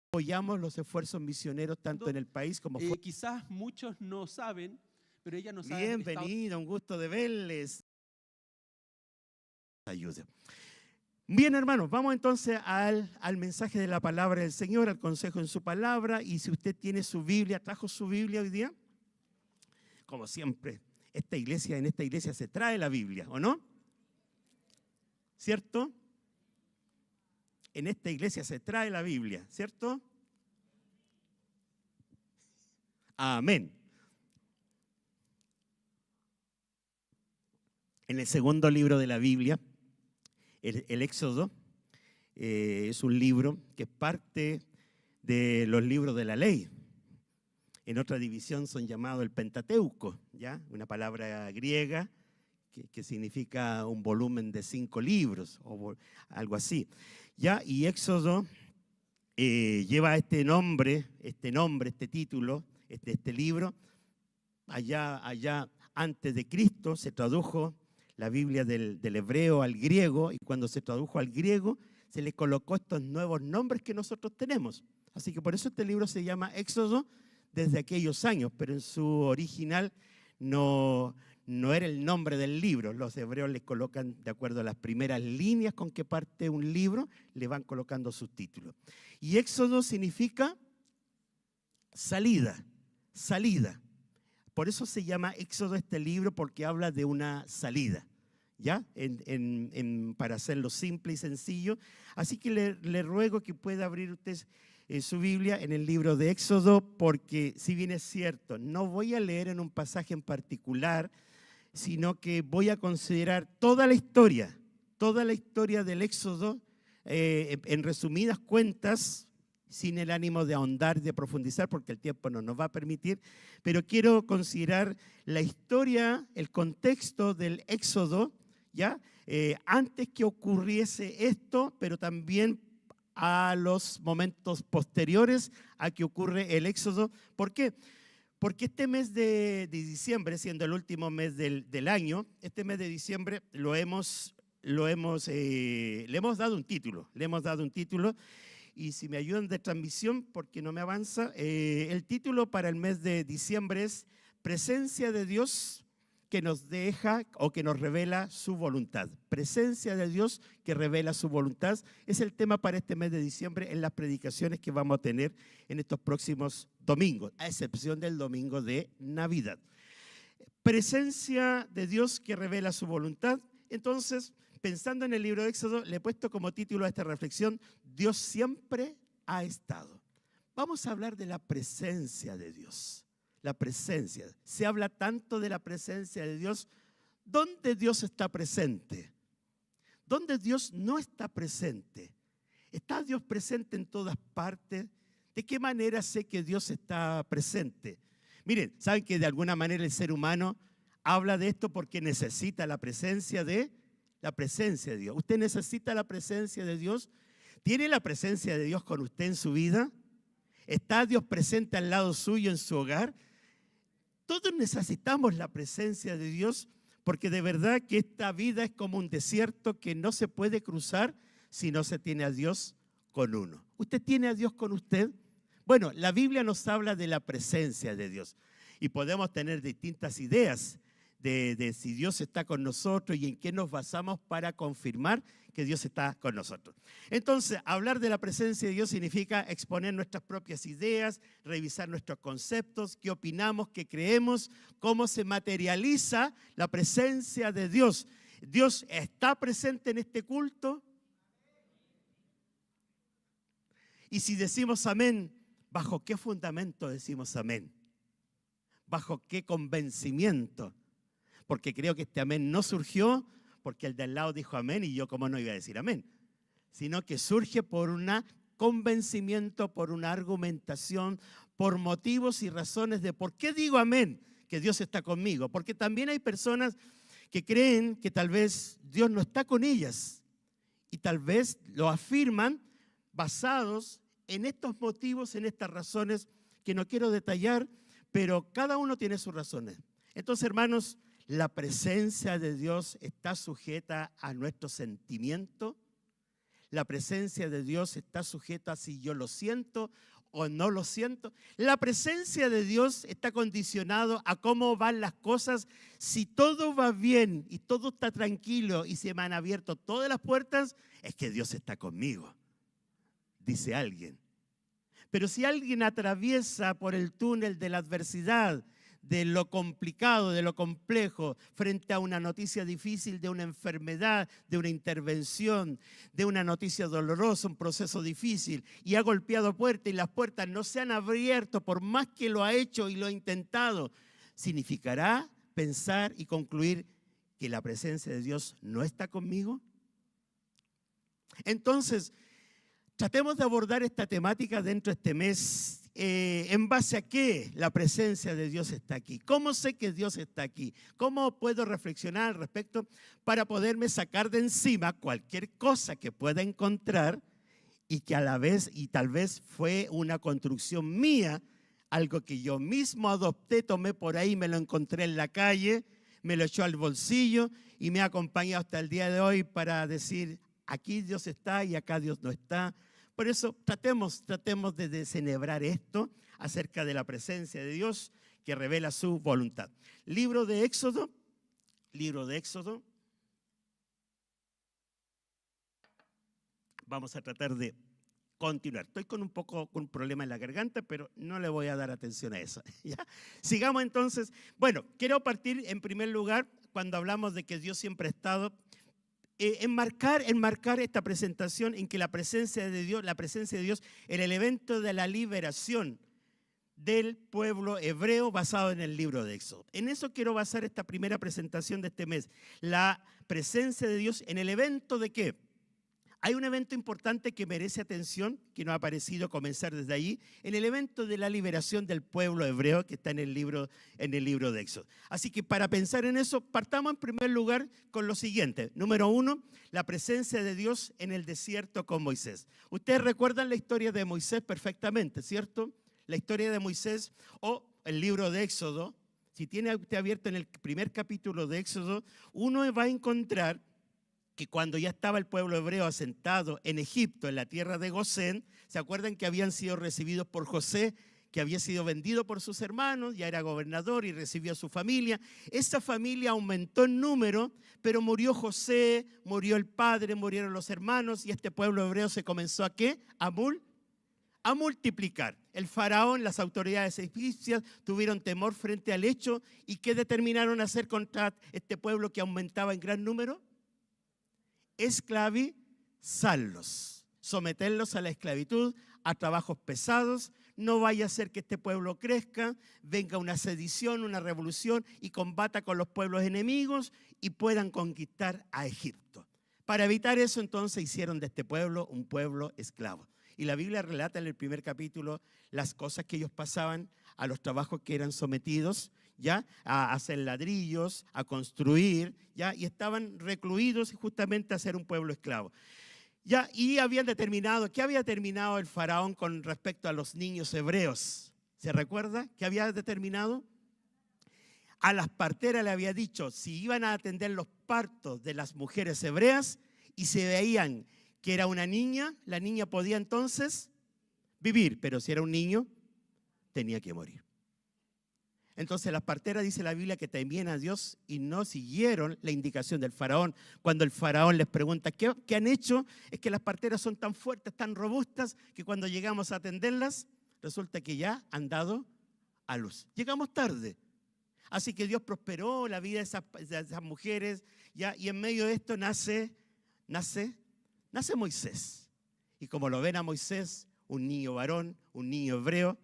apoyamos los esfuerzos misioneros tanto en el país como fuera. Quizás muchos no saben, pero ella nos ha Bienvenido, un gusto de verles. Ayude. Bien, hermanos, vamos entonces al mensaje de la palabra del Señor, al consejo en su palabra. Y si usted tiene su Biblia, ¿trajo su Biblia hoy día? Como siempre, en esta iglesia se trae la Biblia, ¿o no? ¿Cierto? En esta iglesia se trae la Biblia, ¿cierto? Amén. En el segundo libro de la Biblia, el Éxodo, es un libro que es parte de los libros de la ley. En otra división son llamados el Pentateuco, ¿ya? Una palabra griega que significa un volumen de 5 libros o algo así. ¿Ya? Y Éxodo lleva este título, este libro. Allá antes de Cristo se tradujo la Biblia del hebreo al griego, y cuando se tradujo al griego se le colocó estos nuevos nombres que nosotros tenemos. Así que por eso este libro se llama Éxodo desde aquellos años, pero en su original no era el nombre del libro. Los hebreos le colocan, de acuerdo a las primeras líneas con que parte un libro, le van colocando sus títulos. Y Éxodo significa salida. Por eso se llama Éxodo este libro, porque habla de una salida, ¿ya? Para hacerlo simple y sencillo. Así que le ruego que pueda abrir usted su Biblia en el libro de Éxodo, porque si bien es cierto, no voy a leer en un pasaje en particular, sino que voy a considerar toda la historia del Éxodo, en resumidas cuentas, sin el ánimo de ahondar, de profundizar, porque el tiempo no nos va a permitir, pero quiero considerar la historia, el contexto del Éxodo, ¿ya? Antes que ocurriese esto, pero también a los momentos posteriores a que ocurre el Éxodo. ¿Por qué? Porque este mes de diciembre, siendo el último mes del año, este mes de diciembre le hemos dado un título. Y si me ayudan de transmisión, porque no me avanza, el título para el mes de diciembre es Presencia de Dios que nos deja o que nos revela su voluntad. Presencia de Dios que revela su voluntad es el tema para este mes de diciembre en las predicaciones que vamos a tener en estos próximos domingos, a excepción del domingo de Navidad. Presencia de Dios que revela su voluntad. Entonces, pensando en el libro de Éxodo, le he puesto como título a esta reflexión, Dios siempre ha estado. Vamos a hablar de la presencia de Dios. La presencia. Se habla tanto de la presencia de Dios. ¿Dónde Dios está presente? ¿Dónde Dios no está presente? ¿Está Dios presente en todas partes? ¿De qué manera sé que Dios está presente? Miren, ¿saben que de alguna manera el ser humano habla de esto porque necesita la presencia de Dios? ¿Usted necesita la presencia de Dios? ¿Tiene la presencia de Dios con usted en su vida? ¿Está Dios presente al lado suyo en su hogar? Todos necesitamos la presencia de Dios, porque de verdad que esta vida es como un desierto que no se puede cruzar si no se tiene a Dios con uno. ¿Usted tiene a Dios con usted? Bueno, la Biblia nos habla de la presencia de Dios y podemos tener distintas ideas de si Dios está con nosotros y en qué nos basamos para confirmar que Dios está con nosotros. Entonces, hablar de la presencia de Dios significa exponer nuestras propias ideas, revisar nuestros conceptos, qué opinamos, qué creemos, cómo se materializa la presencia de Dios. ¿Dios está presente en este culto? Y si decimos amén, ¿bajo qué fundamento decimos amén? ¿Bajo qué convencimiento? Porque creo que este amén no surgió porque el de al lado dijo amén y yo cómo no iba a decir amén, sino que surge por un convencimiento, por una argumentación, por motivos y razones de por qué digo amén, que Dios está conmigo. Porque también hay personas que creen que tal vez Dios no está con ellas y tal vez lo afirman basados en estos motivos, en estas razones que no quiero detallar, pero cada uno tiene sus razones. Entonces, hermanos, la presencia de Dios está sujeta a nuestro sentimiento. La presencia de Dios está sujeta a si yo lo siento o no lo siento. La presencia de Dios está condicionado a cómo van las cosas. Si todo va bien y todo está tranquilo y se me han abierto todas las puertas, es que Dios está conmigo, dice alguien. Pero si alguien atraviesa por el túnel de la adversidad, de lo complicado, de lo complejo, frente a una noticia difícil, de una enfermedad, de una intervención, de una noticia dolorosa, un proceso difícil, y ha golpeado puertas y las puertas no se han abierto por más que lo ha hecho y lo ha intentado, ¿significará pensar y concluir que la presencia de Dios no está conmigo? Entonces, tratemos de abordar esta temática dentro de este mes. ¿En base a qué la presencia de Dios está aquí? ¿Cómo sé que Dios está aquí? ¿Cómo puedo reflexionar al respecto para poderme sacar de encima cualquier cosa que pueda encontrar y que a la vez y tal vez fue una construcción mía, algo que yo mismo adopté, tomé por ahí, me lo encontré en la calle, me lo echó al bolsillo y me ha acompañado hasta el día de hoy para decir, aquí Dios está y acá Dios no está? Por eso tratemos de desenhebrar esto acerca de la presencia de Dios que revela su voluntad. Libro de Éxodo. Vamos a tratar de continuar. Estoy con un problema en la garganta, pero no le voy a dar atención a eso. ¿Ya? Sigamos entonces. Bueno, quiero partir en primer lugar cuando hablamos de que Dios siempre ha estado. Enmarcar esta presentación en que la presencia de Dios era el evento de la liberación del pueblo hebreo basado en el libro de Éxodo. En eso quiero basar esta primera presentación de este mes. La presencia de Dios en el evento de ¿qué? Hay un evento importante que merece atención, que nos ha parecido comenzar desde allí, en el evento de la liberación del pueblo hebreo que está en el libro de Éxodo. Así que para pensar en eso, partamos en primer lugar con lo siguiente. Número 1, la presencia de Dios en el desierto con Moisés. Ustedes recuerdan la historia de Moisés perfectamente, ¿cierto? La historia de Moisés o el libro de Éxodo. Si tiene usted abierto en el primer capítulo de Éxodo, uno va a encontrar que cuando ya estaba el pueblo hebreo asentado en Egipto, en la tierra de Gosén, ¿se acuerdan que habían sido recibidos por José, que había sido vendido por sus hermanos, ya era gobernador y recibió a su familia? Esa familia aumentó en número, pero murió José, murió el padre, murieron los hermanos y este pueblo hebreo se comenzó ¿a qué? A multiplicar. El faraón, las autoridades egipcias tuvieron temor frente al hecho y ¿qué determinaron hacer contra este pueblo que aumentaba en gran número? Esclavizarlos, someterlos a la esclavitud, a trabajos pesados. No vaya a ser que este pueblo crezca, venga una sedición, una revolución y combata con los pueblos enemigos y puedan conquistar a Egipto. Para evitar eso, entonces hicieron de este pueblo un pueblo esclavo. Y la Biblia relata en el primer capítulo las cosas que ellos pasaban, a los trabajos que eran sometidos, ¿ya? A hacer ladrillos, a construir, ¿ya? Y estaban recluidos justamente a ser un pueblo esclavo. ¿Ya? Y habían determinado, ¿qué había determinado el faraón con respecto a los niños hebreos? ¿Se recuerda? ¿Qué había determinado? A las parteras le había dicho, si iban a atender los partos de las mujeres hebreas y se veían que era una niña, la niña podía entonces vivir, pero si era un niño, tenía que morir. Entonces las parteras, dice la Biblia, que temían a Dios y no siguieron la indicación del faraón. Cuando el faraón les pregunta ¿qué han hecho? Es que las parteras son tan fuertes, tan robustas, que cuando llegamos a atenderlas, resulta que ya han dado a luz. Llegamos tarde. Así que Dios prosperó la vida de esas mujeres, ¿ya? Y en medio de esto nace Moisés. Y como lo ven a Moisés, un niño varón, un niño hebreo,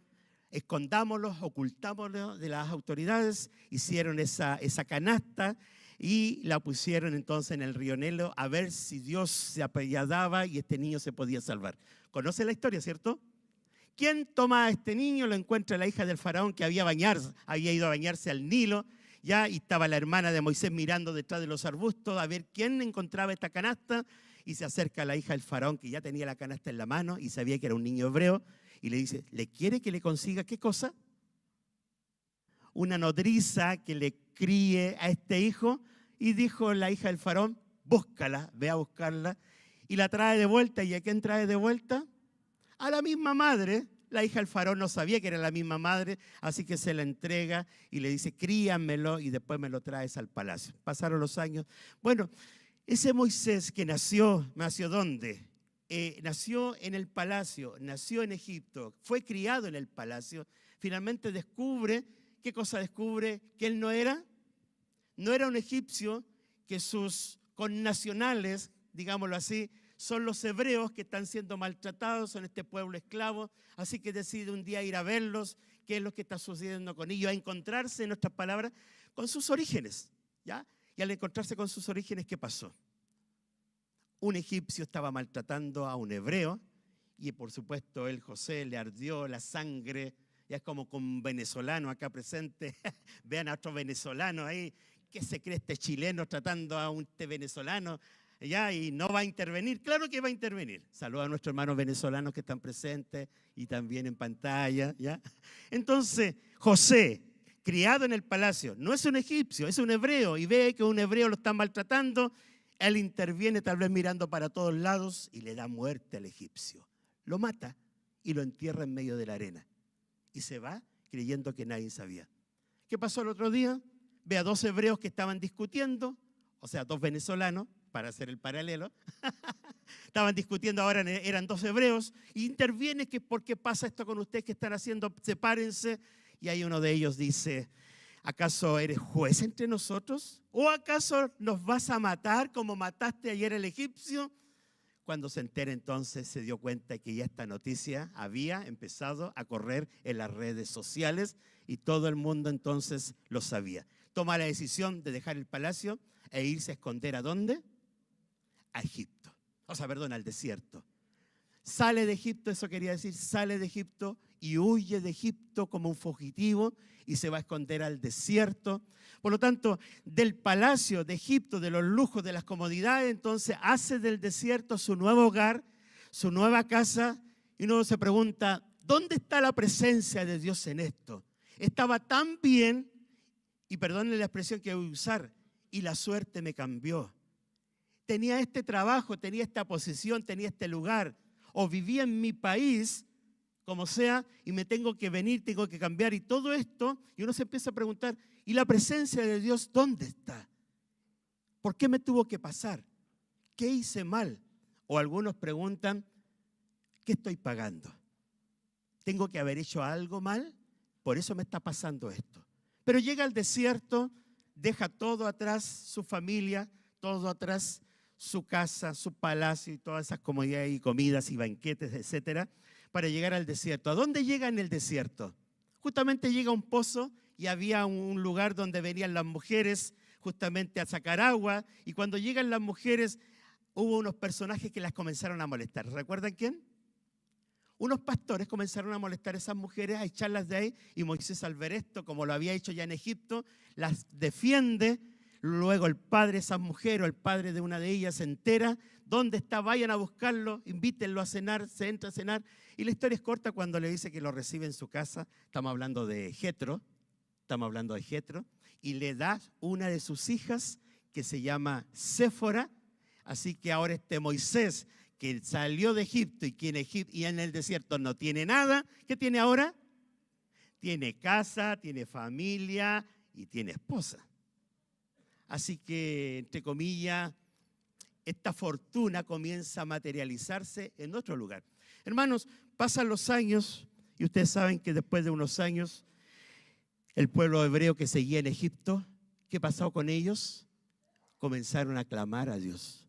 escondámoslos, ocultámoslos de las autoridades, hicieron esa canasta y la pusieron entonces en el río Nilo a ver si Dios se apiadaba y este niño se podía salvar. ¿Conoce la historia, cierto? ¿Quién toma a este niño? Lo encuentra la hija del faraón que había ido a bañarse al Nilo, ya, y estaba la hermana de Moisés mirando detrás de los arbustos a ver quién encontraba esta canasta, y se acerca a la hija del faraón que ya tenía la canasta en la mano y sabía que era un niño hebreo, y le dice, ¿le quiere que le consiga qué cosa? Una nodriza que le críe a este hijo. Y dijo la hija del faraón, búscala, ve a buscarla. y la trae de vuelta. ¿Y a quién trae de vuelta? A la misma madre. La hija del faraón no sabía que era la misma madre, así que se la entrega y le dice, críamelo y después me lo traes al palacio. Pasaron los años. Bueno, ese Moisés que nació ¿dónde? Nació en el palacio, nació en Egipto, fue criado en el palacio. Finalmente descubre, ¿qué cosa descubre? Que él no era un egipcio, que sus connacionales, digámoslo así, son los hebreos que están siendo maltratados, son este pueblo esclavo, así que decide un día ir a verlos, qué es lo que está sucediendo con ellos, a encontrarse, en nuestras palabras, con sus orígenes, ¿ya? Y al encontrarse con sus orígenes, ¿qué pasó? Un egipcio estaba maltratando a un hebreo y por supuesto el José le ardió la sangre, ya es como con un venezolano acá presente, vean a otro venezolano ahí, ¿qué se cree este chileno tratando a este venezolano? Ya, y no va a intervenir. Claro que va a intervenir. Saluda a nuestros hermanos venezolanos que están presentes y también en pantalla, ¿ya? Entonces, José, criado en el palacio, no es un egipcio, es un hebreo, y ve que un hebreo lo está maltratando. Él interviene tal vez mirando para todos lados y le da muerte al egipcio. Lo mata y lo entierra en medio de la arena. Y se va creyendo que nadie sabía. ¿Qué pasó el otro día? Ve a dos hebreos que estaban discutiendo, o sea, dos venezolanos, para hacer el paralelo. Estaban discutiendo, ahora eran dos hebreos, y interviene que por qué pasa esto con ustedes, que están haciendo, sepárense. Y ahí uno de ellos dice, ¿acaso eres juez entre nosotros? ¿O acaso nos vas a matar como mataste ayer al egipcio? Cuando se entera entonces se dio cuenta que ya esta noticia había empezado a correr en las redes sociales y todo el mundo entonces lo sabía. Toma la decisión de dejar el palacio e irse a esconder ¿a dónde? A Egipto, al desierto. Sale de Egipto, eso quería decir, sale de Egipto y huye de Egipto como un fugitivo y se va a esconder al desierto. Por lo tanto, del palacio de Egipto, de los lujos, de las comodidades, entonces hace del desierto su nuevo hogar, su nueva casa, y uno se pregunta, ¿dónde está la presencia de Dios en esto? Estaba tan bien, y perdónenle la expresión que voy a usar, y la suerte me cambió. Tenía este trabajo, tenía esta posición, tenía este lugar, o vivía en mi país, como sea, y me tengo que venir, tengo que cambiar, y todo esto, y uno se empieza a preguntar, ¿y la presencia de Dios dónde está? ¿Por qué me tuvo que pasar? ¿Qué hice mal? O algunos preguntan, ¿qué estoy pagando? ¿Tengo que haber hecho algo mal? Por eso me está pasando esto. Pero llega al desierto, deja todo atrás, su familia, todo atrás, su casa, su palacio y todas esas comodidades y comidas y banquetes, etcétera, para llegar al desierto. ¿A dónde llega en el desierto? Justamente llega a un pozo y había un lugar donde venían las mujeres justamente a sacar agua, y cuando llegan las mujeres hubo unos personajes que las comenzaron a molestar. ¿Recuerdan quién? Unos pastores comenzaron a molestar a esas mujeres, a echarlas de ahí, y Moisés, al ver esto, como lo había hecho ya en Egipto, las defiende. Luego el padre de esas mujeres, o el padre de una de ellas, se entera. ¿Dónde está? Vayan a buscarlo, invítenlo a cenar, se entra a cenar. Y la historia es corta cuando le dice que lo recibe en su casa. Estamos hablando de Jetro, y le da una de sus hijas que se llama Séfora. Así que ahora este Moisés, que salió de Egipto y en el desierto no tiene nada, ¿qué tiene ahora? Tiene casa, tiene familia y tiene esposa. Así que, entre comillas, esta fortuna comienza a materializarse en otro lugar. Hermanos, pasan los años y ustedes saben que después de unos años, el pueblo hebreo que seguía en Egipto, ¿qué pasó con ellos? Comenzaron a clamar a Dios.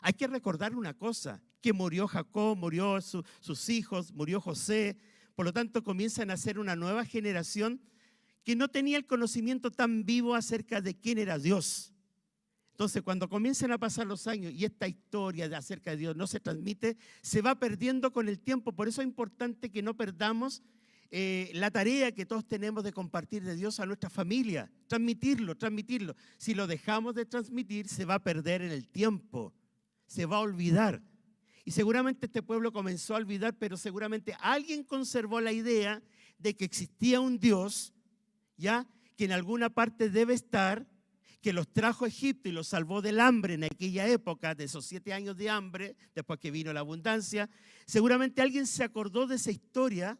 Hay que recordar una cosa, que murió Jacob, murió sus hijos, murió José. Por lo tanto, comienzan a ser una nueva generación que no tenía el conocimiento tan vivo acerca de quién era Dios. Entonces, cuando comienzan a pasar los años y esta historia de acerca de Dios no se transmite, se va perdiendo con el tiempo. Por eso es importante que no perdamos la tarea que todos tenemos de compartir de Dios a nuestra familia, transmitirlo. Si lo dejamos de transmitir, se va a perder en el tiempo, se va a olvidar. Y seguramente este pueblo comenzó a olvidar, pero seguramente alguien conservó la idea de que existía un Dios, ¿ya?, que en alguna parte debe estar, que los trajo a Egipto y los salvó del hambre en aquella época, de esos 7 años de hambre, después que vino la abundancia, seguramente alguien se acordó de esa historia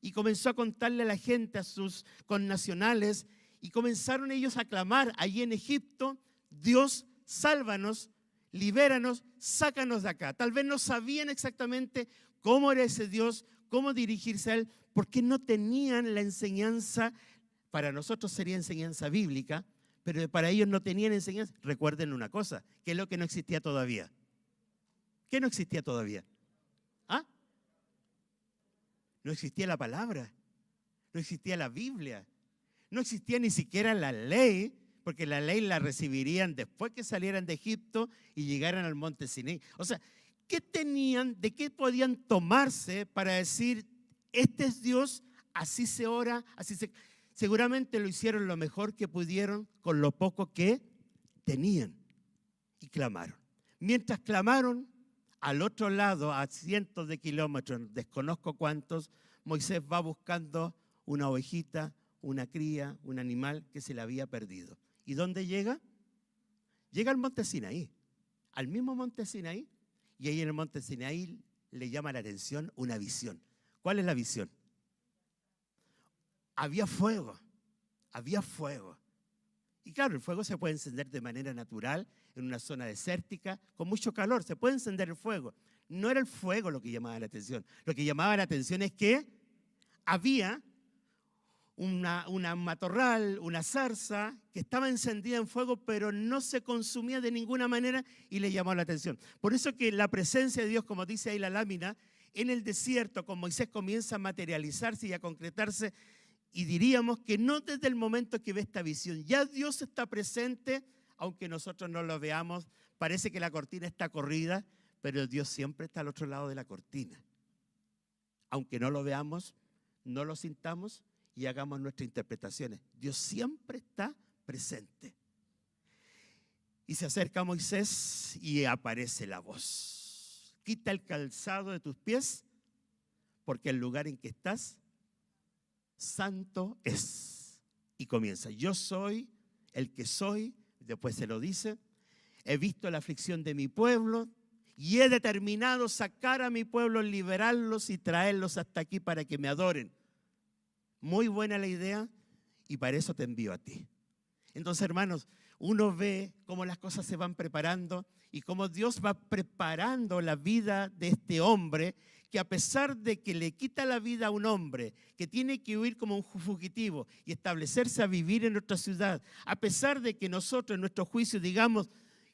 y comenzó a contarle a la gente, a sus connacionales, y comenzaron ellos a clamar allí en Egipto: Dios, sálvanos, libéranos, sácanos de acá. Tal vez no sabían exactamente cómo era ese Dios, cómo dirigirse a Él, porque no tenían la enseñanza. Para nosotros sería enseñanza bíblica, pero para ellos no tenían enseñanza. Recuerden una cosa, que es lo que no existía todavía. ¿Qué no existía todavía? ¿Ah? No existía la palabra, no existía la Biblia, no existía ni siquiera la ley, porque la ley la recibirían después que salieran de Egipto y llegaran al monte Sinaí. O sea, ¿qué tenían, de qué podían tomarse para decir, este es Dios, así se ora, así se... Seguramente lo hicieron lo mejor que pudieron con lo poco que tenían y clamaron. Mientras clamaron, al otro lado, a cientos de kilómetros, desconozco cuántos, Moisés va buscando una ovejita, una cría, un animal que se le había perdido. ¿Y dónde llega? Llega al monte Sinaí, al mismo monte Sinaí, y ahí en el monte Sinaí le llama la atención una visión. ¿Cuál es la visión? Había fuego, había fuego. Y claro, el fuego se puede encender de manera natural en una zona desértica, con mucho calor, se puede encender el fuego. No era el fuego lo que llamaba la atención. Lo que llamaba la atención es que había una matorral, una zarza que estaba encendida en fuego, pero no se consumía de ninguna manera y le llamó la atención. Por eso que la presencia de Dios, como dice ahí la lámina, en el desierto con Moisés comienza a materializarse y a concretarse. Y diríamos que no desde el momento que ve esta visión, ya Dios está presente, aunque nosotros no lo veamos, parece que la cortina está corrida, pero Dios siempre está al otro lado de la cortina. Aunque no lo veamos, no lo sintamos y hagamos nuestras interpretaciones, Dios siempre está presente. Y se acerca a Moisés y aparece la voz: quita el calzado de tus pies, porque el lugar en que estás santo es. Y comienza: yo soy el que soy. Después se lo dice: he visto la aflicción de mi pueblo y he determinado sacar a mi pueblo, liberarlos y traerlos hasta aquí para que me adoren. Muy buena la idea, y para eso te envío a ti. Entonces, hermanos, uno ve cómo las cosas se van preparando y cómo Dios va preparando la vida de este hombre, que a pesar de que le quita la vida a un hombre que tiene que huir como un fugitivo y establecerse a vivir en nuestra ciudad, a pesar de que nosotros en nuestro juicio digamos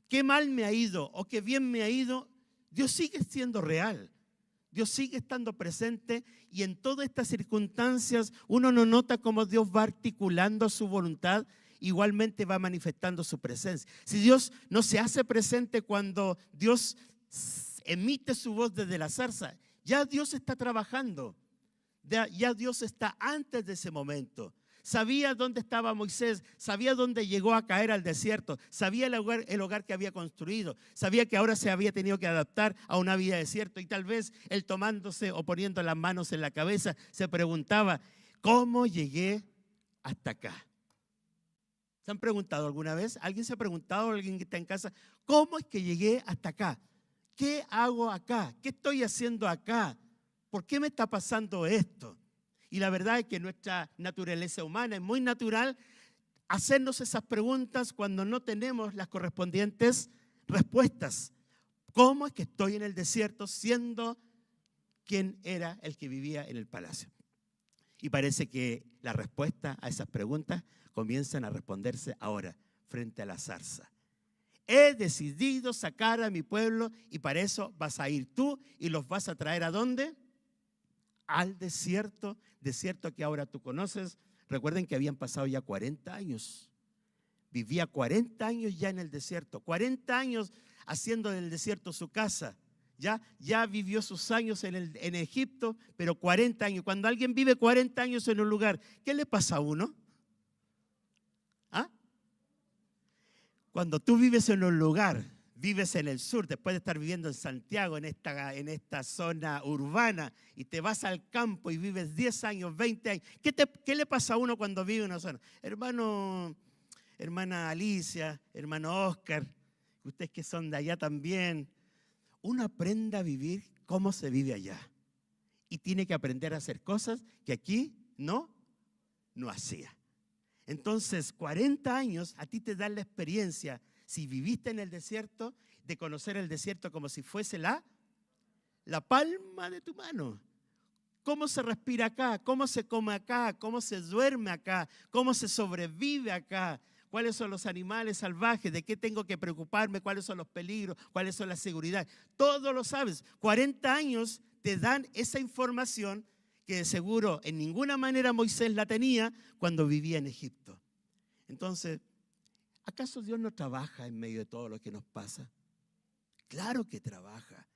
qué mal me ha ido o qué bien me ha ido, Dios sigue siendo real. Dios sigue estando presente, y en todas estas circunstancias uno no nota cómo Dios va articulando su voluntad, igualmente va manifestando su presencia. Si Dios no se hace presente cuando Dios emite su voz desde la zarza, ya Dios está trabajando, ya Dios está antes de ese momento. Sabía dónde estaba Moisés, sabía dónde llegó a caer al desierto, sabía el hogar que había construido, sabía que ahora se había tenido que adaptar a una vida de desierto, y tal vez él, tomándose o poniendo las manos en la cabeza, se preguntaba: ¿cómo llegué hasta acá? ¿Se han preguntado alguna vez? ¿Alguien se ha preguntado, alguien que está en casa, cómo es que llegué hasta acá? ¿Qué hago acá? ¿Qué estoy haciendo acá? ¿Por qué me está pasando esto? Y la verdad es que nuestra naturaleza humana es muy natural hacernos esas preguntas cuando no tenemos las correspondientes respuestas. ¿Cómo es que estoy en el desierto siendo quien era el que vivía en el palacio? Y parece que la respuesta a esas preguntas comienzan a responderse ahora, frente a la zarza. He decidido sacar a mi pueblo, y para eso vas a ir tú y los vas a traer ¿a dónde? Al desierto, desierto que ahora tú conoces. Recuerden que habían pasado ya 40 años. Vivía 40 años ya en el desierto, 40 años haciendo del desierto su casa. Ya vivió sus años en Egipto, pero 40 años. Cuando alguien vive 40 años en un lugar, ¿qué le pasa a uno? ¿Ah? Cuando tú vives en un lugar, vives en el sur, después de estar viviendo en Santiago, en esta zona urbana, y te vas al campo y vives 10 años, 20 años. ¿Qué le pasa a uno cuando vive en una zona? Hermano, hermana Alicia, hermano Oscar, ustedes que son de allá también, uno aprende a vivir como se vive allá. Y tiene que aprender a hacer cosas que aquí no hacía. Entonces, 40 años a ti te dan la experiencia, si viviste en el desierto, de conocer el desierto como si fuese la palma de tu mano. Cómo se respira acá, cómo se come acá, cómo se duerme acá, cómo se sobrevive acá, cuáles son los animales salvajes, de qué tengo que preocuparme, cuáles son los peligros, cuáles son las seguridades. Todo lo sabes. 40 años te dan esa información que de seguro en ninguna manera Moisés la tenía cuando vivía en Egipto. Entonces, ¿acaso Dios no trabaja en medio de todo lo que nos pasa? Claro que trabaja.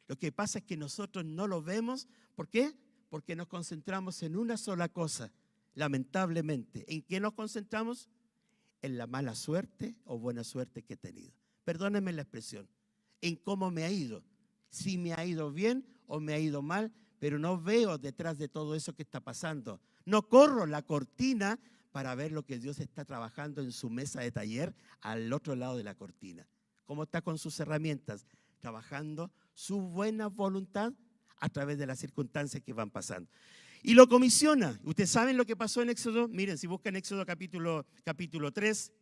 Lo que pasa es que nosotros no lo vemos. ¿Por qué? Porque nos concentramos en una sola cosa, lamentablemente. ¿En qué nos concentramos? En la mala suerte o buena suerte que he tenido. Perdónenme la expresión. En cómo me ha ido. Si me ha ido bien o me ha ido mal, pero no veo detrás de todo eso que está pasando. No corro la cortina para ver lo que Dios está trabajando en su mesa de taller al otro lado de la cortina. ¿Cómo está con sus herramientas? Trabajando su buena voluntad a través de las circunstancias que van pasando. Y lo comisiona. ¿Ustedes saben lo que pasó en Éxodo? Miren, si buscan Éxodo capítulo 3,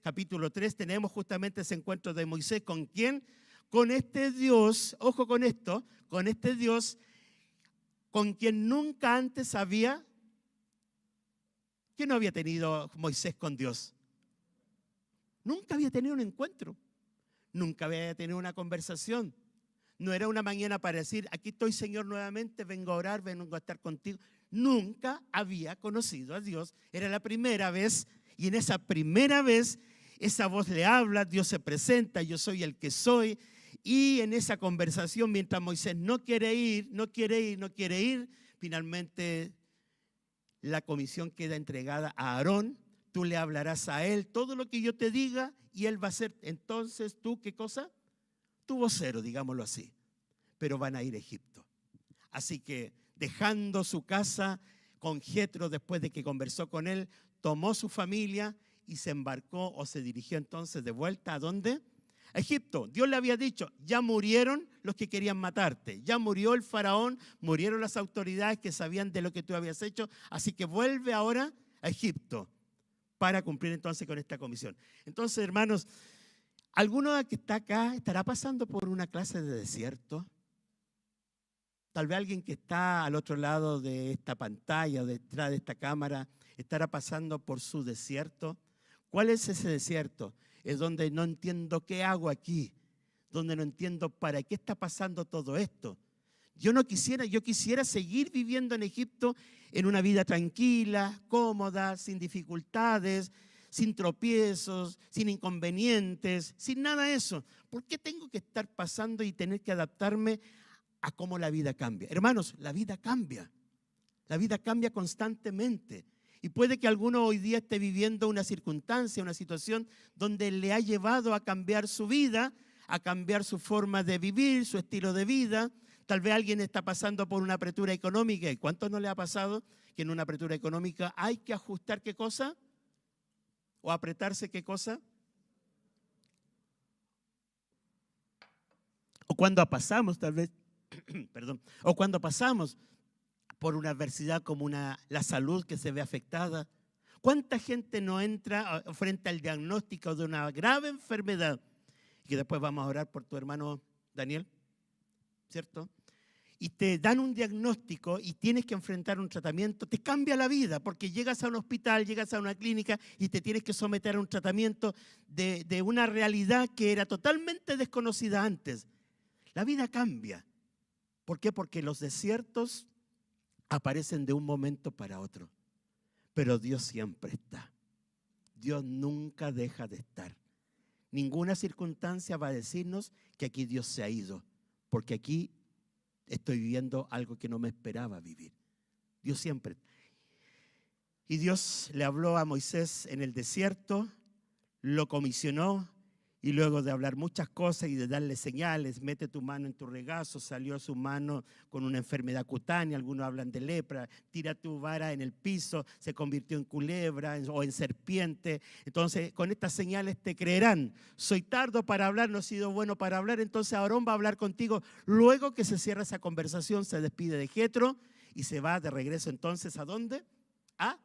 tenemos justamente ese encuentro de Moisés. ¿Con quién? Con este Dios, ojo con esto, con este Dios con quien nunca antes había, ¿qué no había tenido Moisés con Dios? Nunca había tenido un encuentro, nunca había tenido una conversación. No era una mañana para decir, aquí estoy Señor nuevamente, vengo a orar, vengo a estar contigo. Nunca había conocido a Dios, era la primera vez, y en esa primera vez esa voz le habla, Dios se presenta, yo soy el que soy. Y en esa conversación, mientras Moisés no quiere ir, finalmente la comisión queda entregada a Aarón. Tú le hablarás a él todo lo que yo te diga y él va a ser, entonces tú, ¿qué cosa? Tu vocero, digámoslo así. Pero van a ir a Egipto. Así que dejando su casa con Jetro, después de que conversó con él, tomó su familia y se embarcó o se dirigió entonces de vuelta ¿a dónde? A Egipto. Dios le había dicho, ya murieron los que querían matarte, ya murió el faraón, murieron las autoridades que sabían de lo que tú habías hecho, así que vuelve ahora a Egipto para cumplir entonces con esta comisión. Entonces, hermanos, ¿alguno que está acá estará pasando por una clase de desierto? Tal vez alguien que está al otro lado de esta pantalla o detrás de esta cámara estará pasando por su desierto. ¿Cuál es ese desierto? Es donde no entiendo qué hago aquí, donde no entiendo para qué está pasando todo esto. Yo quisiera seguir viviendo en Egipto en una vida tranquila, cómoda, sin dificultades, sin tropiezos, sin inconvenientes, sin nada de eso. ¿Por qué tengo que estar pasando y tener que adaptarme a cómo la vida cambia? Hermanos, la vida cambia constantemente. Y puede que alguno hoy día esté viviendo una circunstancia, una situación donde le ha llevado a cambiar su vida, a cambiar su forma de vivir, su estilo de vida. Tal vez alguien está pasando por una apretura económica. ¿Y cuánto no le ha pasado que en una apretura económica hay que ajustar qué cosa? ¿O apretarse qué cosa? O cuando pasamos, tal vez, perdón, o cuando pasamos por una adversidad como la salud que se ve afectada. ¿Cuánta gente no entra frente al diagnóstico de una grave enfermedad? Y que después vamos a orar por tu hermano Daniel, ¿cierto? Y te dan un diagnóstico y tienes que enfrentar un tratamiento, te cambia la vida porque llegas a un hospital, llegas a una clínica y te tienes que someter a un tratamiento de una realidad que era totalmente desconocida antes. La vida cambia. ¿Por qué? Porque los desiertos aparecen de un momento para otro, pero Dios siempre está. Dios nunca deja de estar. Ninguna circunstancia va a decirnos que aquí Dios se ha ido, porque aquí estoy viviendo algo que no me esperaba vivir. Dios siempre. Y Dios le habló a Moisés en el desierto, lo comisionó Y luego de hablar muchas cosas y de darle señales, mete tu mano en tu regazo, salió su mano con una enfermedad cutánea, algunos hablan de lepra, tira tu vara en el piso, se convirtió en culebra o en serpiente. Entonces, con estas señales te creerán. Soy tardo para hablar, no he sido bueno para hablar, entonces Aarón va a hablar contigo. Luego que se cierra esa conversación, se despide de Jetro y se va de regreso entonces, ¿a dónde? A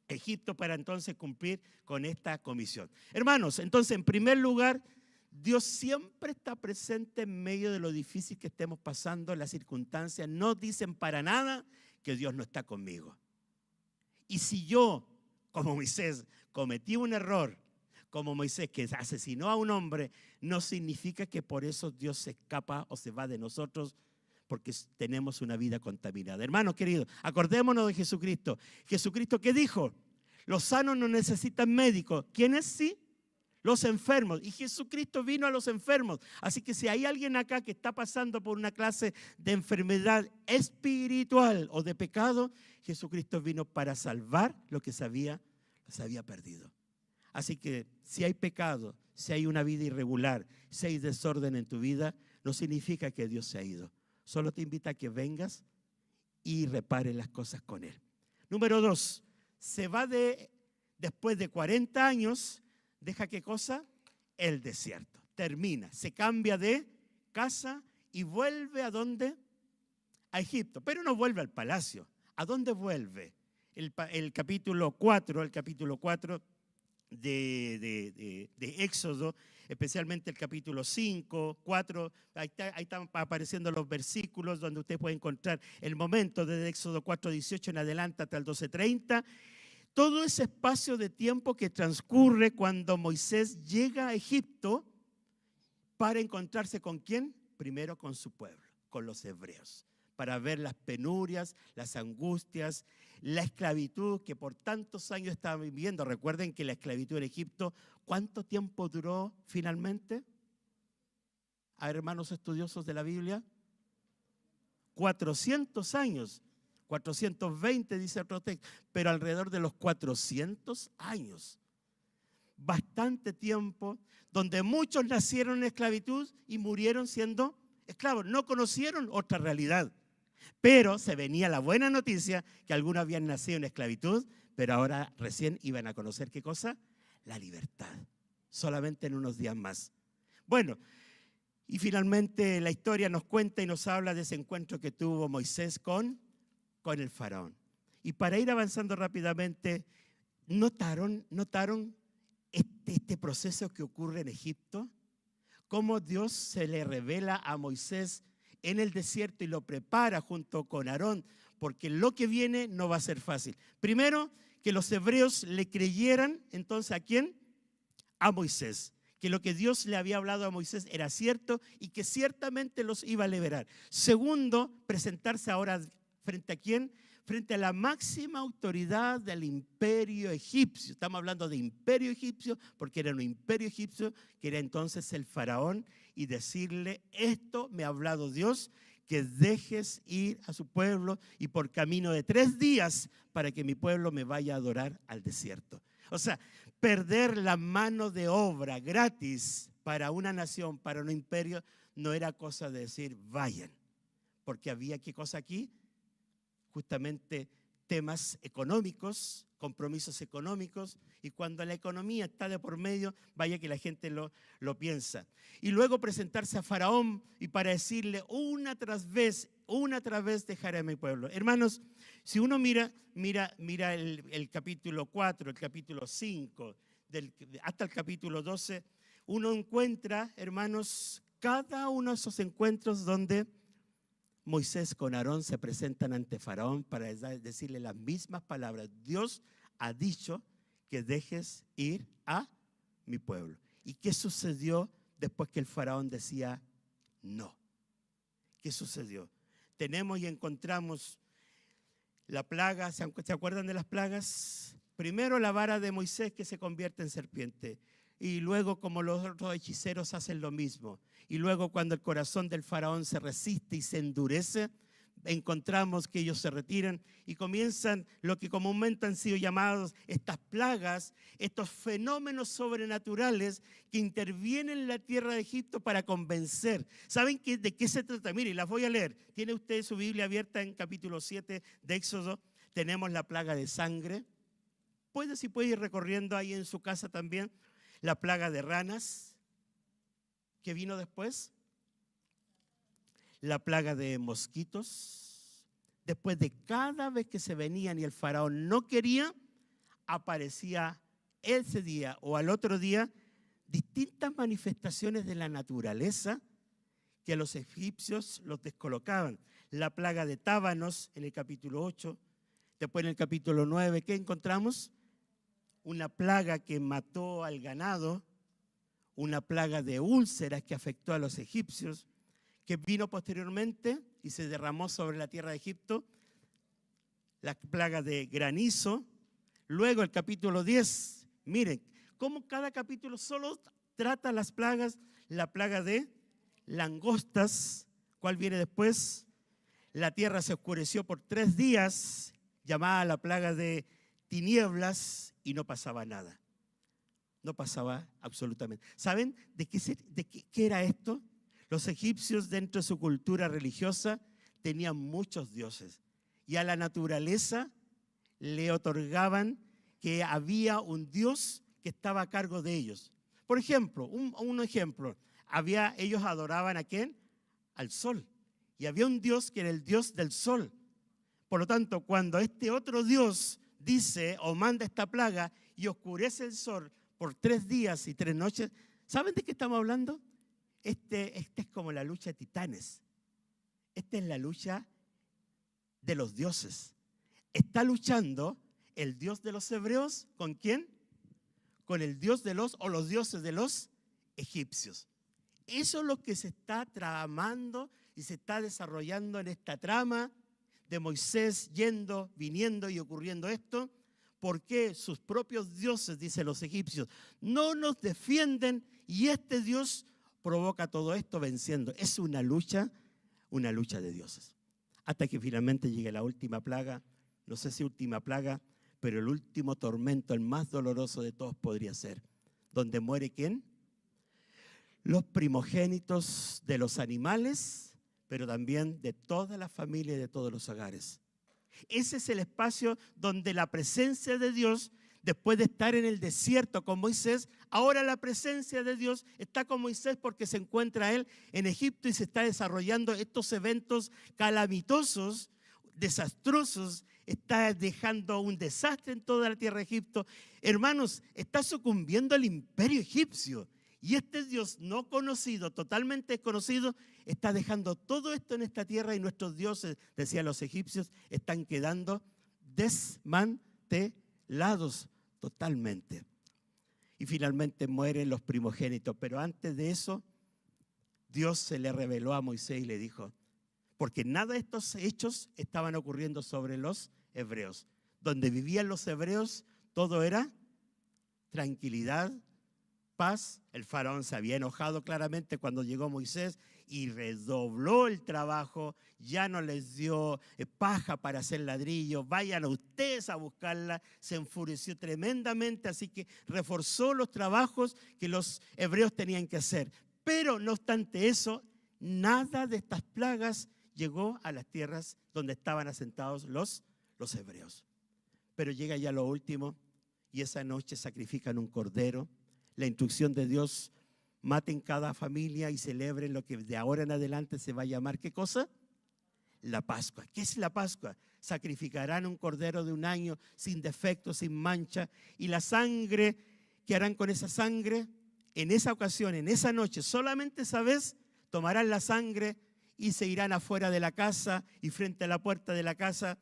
Egipto, para entonces cumplir con esta comisión. Hermanos, entonces en primer lugar, Dios siempre está presente en medio de lo difícil que estemos pasando. Las circunstancias no dicen para nada que Dios no está conmigo. Y si yo, como Moisés, cometí un error, como Moisés que asesinó a un hombre, no significa que por eso Dios se escapa o se va de nosotros, porque tenemos una vida contaminada. Hermanos queridos, acordémonos de Jesucristo. Jesucristo, ¿qué dijo? Los sanos no necesitan médicos. ¿Quiénes sí? Los enfermos. Y Jesucristo vino a los enfermos. Así que si hay alguien acá que está pasando por una clase de enfermedad espiritual o de pecado, Jesucristo vino para salvar lo que se había perdido. Así que si hay pecado, si hay una vida irregular, si hay desorden en tu vida, no significa que Dios se ha ido. Solo te invita a que vengas y repares las cosas con Él. Número 2, se va después de 40 años, deja ¿qué cosa? El desierto. Termina, se cambia de casa y vuelve ¿a dónde? A Egipto, pero no vuelve al palacio. ¿A dónde vuelve? El capítulo 4 de Éxodo, especialmente el capítulo 5, 4, ahí están apareciendo los versículos donde usted puede encontrar el momento desde Éxodo 4, 18 en adelante hasta el 12, 30. Todo ese espacio de tiempo que transcurre cuando Moisés llega a Egipto para encontrarse ¿con quién? Primero con su pueblo, con los hebreos, para ver las penurias, las angustias, la esclavitud que por tantos años estaban viviendo. Recuerden que la esclavitud en Egipto, ¿cuánto tiempo duró finalmente? A hermanos estudiosos de la Biblia, 400 años, 420 dice otro texto, pero alrededor de los 400 años. Bastante tiempo donde muchos nacieron en esclavitud y murieron siendo esclavos. No conocieron otra realidad. Pero se venía la buena noticia que algunos habían nacido en esclavitud, pero ahora recién iban a conocer ¿qué cosa? La libertad, solamente en unos días más. Bueno, y finalmente la historia nos cuenta y nos habla de ese encuentro que tuvo Moisés con el faraón. Y para ir avanzando rápidamente, ¿notaron este proceso que ocurre en Egipto? Cómo Dios se le revela a Moisés en el desierto y lo prepara junto con Aarón, porque lo que viene no va a ser fácil. Primero, que los hebreos le creyeran, entonces, ¿a quién? A Moisés. Que lo que Dios le había hablado a Moisés era cierto y que ciertamente los iba a liberar. Segundo, presentarse ahora ¿frente a quién? Frente a la máxima autoridad del imperio egipcio. Estamos hablando de imperio egipcio porque era un imperio egipcio que era entonces el faraón, y decirle: esto me ha hablado Dios, que dejes ir a su pueblo y por camino de 3 días para que mi pueblo me vaya a adorar al desierto. O sea, perder la mano de obra gratis para una nación, para un imperio, no era cosa de decir vayan, porque había ¿qué cosa aquí? Justamente temas económicos, compromisos económicos, y cuando la economía está de por medio, vaya que la gente lo piensa. Y luego presentarse a Faraón y para decirle una tras vez dejaré a mi pueblo. Hermanos, si uno mira el capítulo 4, el capítulo 5, hasta el capítulo 12, uno encuentra, hermanos, cada uno de esos encuentros donde Moisés con Aarón se presentan ante Faraón para decirle las mismas palabras. Dios ha dicho que dejes ir a mi pueblo. ¿Y qué sucedió después que el Faraón decía no? ¿Qué sucedió? Tenemos y encontramos la plaga. ¿Se acuerdan de las plagas? Primero la vara de Moisés que se convierte en serpiente. Y luego, como los otros hechiceros hacen lo mismo. Y luego cuando el corazón del faraón se resiste y se endurece, encontramos que ellos se retiran y comienzan lo que comúnmente han sido llamados estas plagas, estos fenómenos sobrenaturales que intervienen en la tierra de Egipto para convencer. ¿Saben de qué se trata? Mire, las voy a leer. Tiene usted su Biblia abierta en capítulo 7 de Éxodo. Tenemos la plaga de sangre. Si puede ir recorriendo ahí en su casa también. La plaga de ranas, que vino después. La plaga de mosquitos. Después de cada vez que se venían y el faraón no quería, aparecía ese día o al otro día distintas manifestaciones de la naturaleza que a los egipcios los descolocaban. La plaga de tábanos en el capítulo 8. Después en el capítulo 9, ¿qué encontramos? Una plaga que mató al ganado, una plaga de úlceras que afectó a los egipcios, que vino posteriormente y se derramó sobre la tierra de Egipto, la plaga de granizo. Luego el capítulo 10, miren, cómo cada capítulo solo trata las plagas. La plaga de langostas, ¿cuál viene después? La tierra se oscureció por 3 días, llamada la plaga de tinieblas, y no pasaba nada. No pasaba absolutamente. ¿Saben de qué era esto? Los egipcios, dentro de su cultura religiosa, tenían muchos dioses y a la naturaleza le otorgaban que había un dios que estaba a cargo de ellos. Por ejemplo, un ejemplo, ellos adoraban ¿a quién? Al sol, y había un dios que era el dios del sol. Por lo tanto, cuando este otro dios dice o manda esta plaga y oscurece el sol por 3 días y 3 noches, ¿saben de qué estamos hablando? Este es como la lucha de titanes. Esta es la lucha de los dioses. Está luchando el Dios de los hebreos, ¿con quién? Con el Dios de los dioses de los egipcios. Eso es lo que se está tramando y se está desarrollando en esta trama de Moisés yendo, viniendo y ocurriendo esto, porque sus propios dioses, dicen los egipcios, no nos defienden y este Dios provoca todo esto venciendo. Es una lucha de dioses. Hasta que finalmente llegue la última plaga, no sé si última plaga, pero el último tormento, el más doloroso de todos podría ser, donde muere ¿quién? Los primogénitos de los animales, pero también de toda la familia y de todos los hogares. Ese es el espacio donde la presencia de Dios, después de estar en el desierto con Moisés, ahora la presencia de Dios está con Moisés porque se encuentra él en Egipto y se está desarrollando estos eventos calamitosos, desastrosos. Está dejando un desastre en toda la tierra de Egipto. Hermanos, está sucumbiendo el imperio egipcio. Y este Dios no conocido, totalmente desconocido, está dejando todo esto en esta tierra y nuestros dioses, decían los egipcios, están quedando desmantelados totalmente. Y finalmente mueren los primogénitos. Pero antes de eso, Dios se le reveló a Moisés y le dijo, porque nada de estos hechos estaban ocurriendo sobre los hebreos. Donde vivían los hebreos, todo era tranquilidad, paz. El faraón se había enojado claramente cuando llegó Moisés y redobló el trabajo, ya no les dio paja para hacer ladrillo, vayan a ustedes a buscarla, se enfureció tremendamente, así que reforzó los trabajos que los hebreos tenían que hacer. Pero no obstante eso, nada de estas plagas llegó a las tierras donde estaban asentados los hebreos. Pero llega ya lo último y esa noche sacrifican un cordero. La instrucción de Dios, maten cada familia y celebren lo que de ahora en adelante se va a llamar, ¿qué cosa? La Pascua. ¿Qué es la Pascua? Sacrificarán un cordero de 1 año sin defecto, sin mancha, y la sangre, ¿qué harán con esa sangre? En esa ocasión, en esa noche, solamente esa vez, tomarán la sangre y se irán afuera de la casa y frente a la puerta de la casa,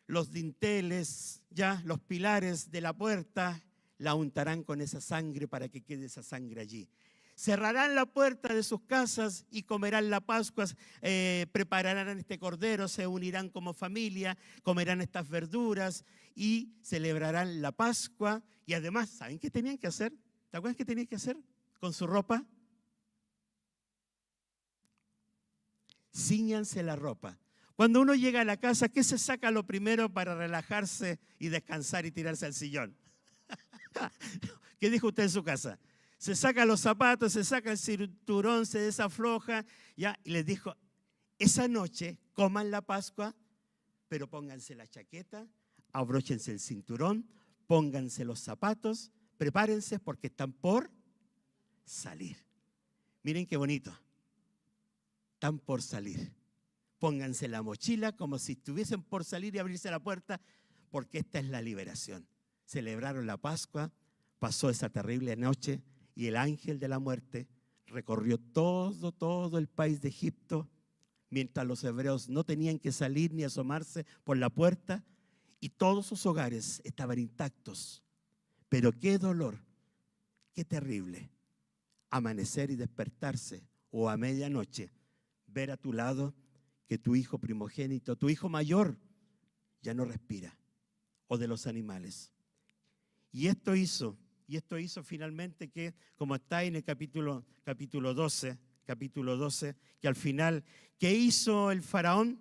los dinteles, ya los pilares de la puerta, la untarán con esa sangre para que quede esa sangre allí. Cerrarán la puerta de sus casas y comerán la Pascua, prepararán este cordero, se unirán como familia, comerán estas verduras y celebrarán la Pascua. Y además, ¿saben qué tenían que hacer? ¿Te acuerdas qué tenían que hacer con su ropa? Cíñanse la ropa, Cuando uno llega a la casa, ¿qué se saca lo primero para relajarse y descansar y tirarse al sillón? ¿Qué dijo usted en su casa? Se saca los zapatos, se saca el cinturón, se desafloja, ya, y les dijo, esa noche coman la Pascua, pero pónganse la chaqueta, abróchense el cinturón, pónganse los zapatos, prepárense porque están por salir. Miren qué bonito. Están por salir. Pónganse la mochila como si estuviesen por salir y abrirse la puerta, porque esta es la liberación. Celebraron la Pascua, pasó esa terrible noche y el ángel de la muerte recorrió todo el país de Egipto, mientras los hebreos no tenían que salir ni asomarse por la puerta y todos sus hogares estaban intactos. Pero qué dolor, qué terrible, amanecer y despertarse o a medianoche ver a tu lado que tu hijo primogénito, tu hijo mayor, ya no respira, o de los animales. Y esto hizo finalmente que, como está en el capítulo 12, que al final, ¿qué hizo el faraón?